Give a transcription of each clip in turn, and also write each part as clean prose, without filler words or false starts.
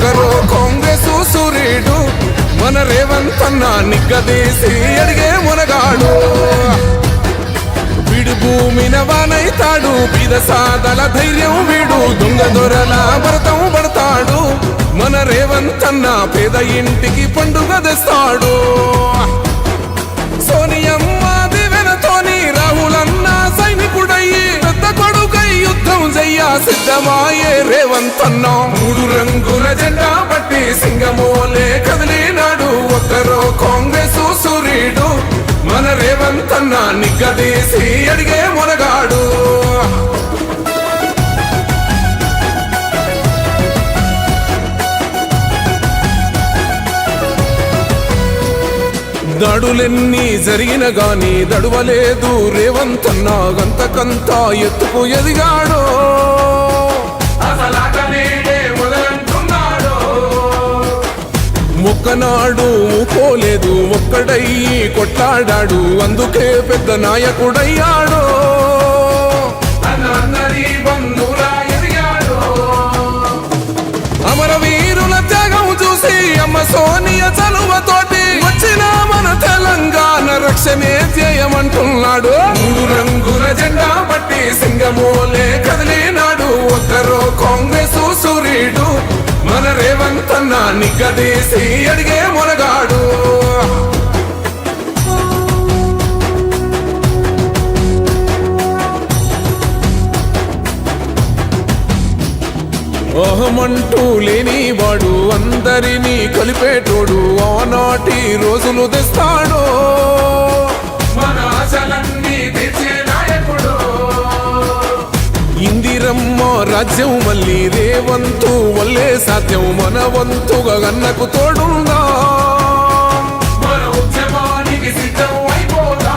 ఒక్కరో కాంగ్రెస్ సూర్యుడు మన రేవంత్ అన్న నిగ్గదీసి అడిగే మునగాడు వీడు భూమిన వానైతాడు బీద సాదల ధైర్యం వీడు దొంగ దొరల భరతం పడతాడు మన రేవంత్ అన్న పేద ఇంటికి పండుగ తెస్తాడు సోనియమ్మ దివెనతోని రాహులన్న సైనికుడయ్యి పెద్ద కొడుకై యుద్ధం చెయ్య సిద్ధమాయే రేవంత్ అన్న మూడు రంగుల జెండా పట్టి సింగమోలే కదిలినాడు ఒక్కరో కాంగ్రెస్ సూర్యుడు మన రేవంత్ అన్న నిగ్గదీసి అడిగే మునగాడు దాడులెన్ని జరిగిన గాని దడువలేదు రేవంత్ అన్న గంతకంతా ఎత్తుకు ఎదిగాడు మొక్కనాడు పోలేదు ఒక్కడయ్యి కొట్లాడాడు అందుకే పెద్ద నాయకుడయ్యాడు అమరవీరుల త్యాగం చూసి అమ్మ సోనియ చలువతోటి వచ్చిన మన తెలంగాణ రక్షణే చేయమంటున్నాడు మూడు రంగుల జెండా పట్టి సింగమోలే కదిలినాడు ఒక్కరో కాంగ్రెస్ సూర్యుడు మన రేవంత్ అన్న నిగ్గదీసి అడిగే మునగాడు అహమంటూ లేనివాడు అందరినీ కలిపేటోడు ఆనాటి రోజులు తెస్తాడు మన ఆశలన్నీ తెచ్చే నాయకుడు ఇందిరమ్మ రాజ్యం మళ్ళీ రేవంతు వల్లే సాధ్యం మన వంతుగా గన్నకు తోడుందా మన ఉద్యమానికి సిద్ధం అయిపోదా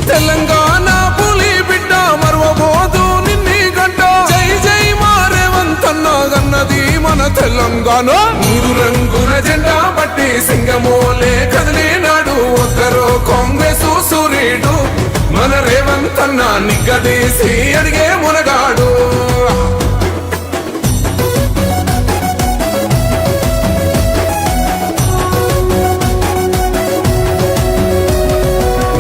తెలంగాణ పులి బిడ్డ మరవబోదు నిన్ని గంట జై జై మా రేవంత్ అన్న గన్నది మన తెలంగాణ మూడు రంగుల జెండా పట్టి సింగమోలే కదిలినాడు ఒక్కరో కాంగ్రెస్ సూర్యుడు మన రేవంత్ అన్న నిగ్గదీసి అడిగే మునగాడు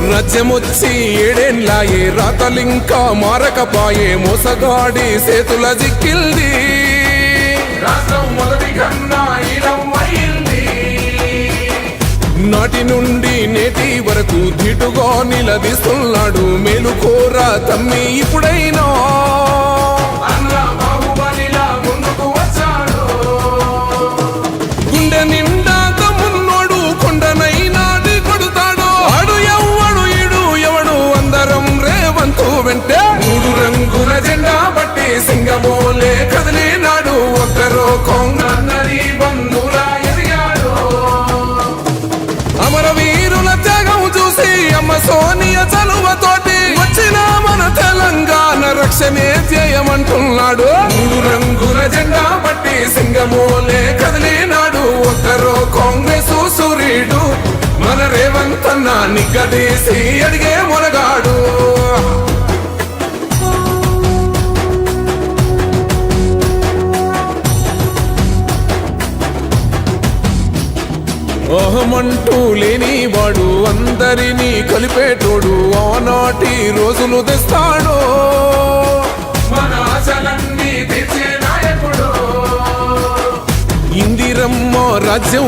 రాజ్యమొచ్చి ఏడేండ్లాయే రాతలింకా మారకపాయే మోసగాడి సేతుల జిక్కిల్ది రాష్ట్రం మొదటి కన్నా నాటి నుండి నేటి వరకు ధీటుగా నిలదీస్తున్నాడు మేలుకోరా తమ్మి ఇప్పుడైనా గుండె నిండా తమ్మున్నోడు కొండనైనా కొడుతాడు ఆడు ఎవ్వడు ఈడు ఎవడు అందరం రేవంతు వెంటే మూడు రంగుల జెండా పట్టి సింగమోలే కదిలినాడు ఒక్కరో కాంగ్రెస్ బంధువులా అమరవీరుల త్యాగం చూసి అమ్మ సోనియ చలువతోటి వచ్చిన మన తెలంగాణ రక్షణే చేయమంటున్నాడు మూడు రంగుల జెండా పట్టి సింగమోలే కదిలినాడు ఒక్కరో కాంగ్రెస్ సూర్యుడు మన రేవంత్ అన్న నిగ్గదీసి అడిగే మునగాడు అహమంటూ లేనివాడు అందరినీ కలిపేటోడు ఆనాటి రోజులు తెస్తాడు మన ఆశలన్నీ తెచ్చే నాయకుడు ఇందిరమ్మ రాజ్యం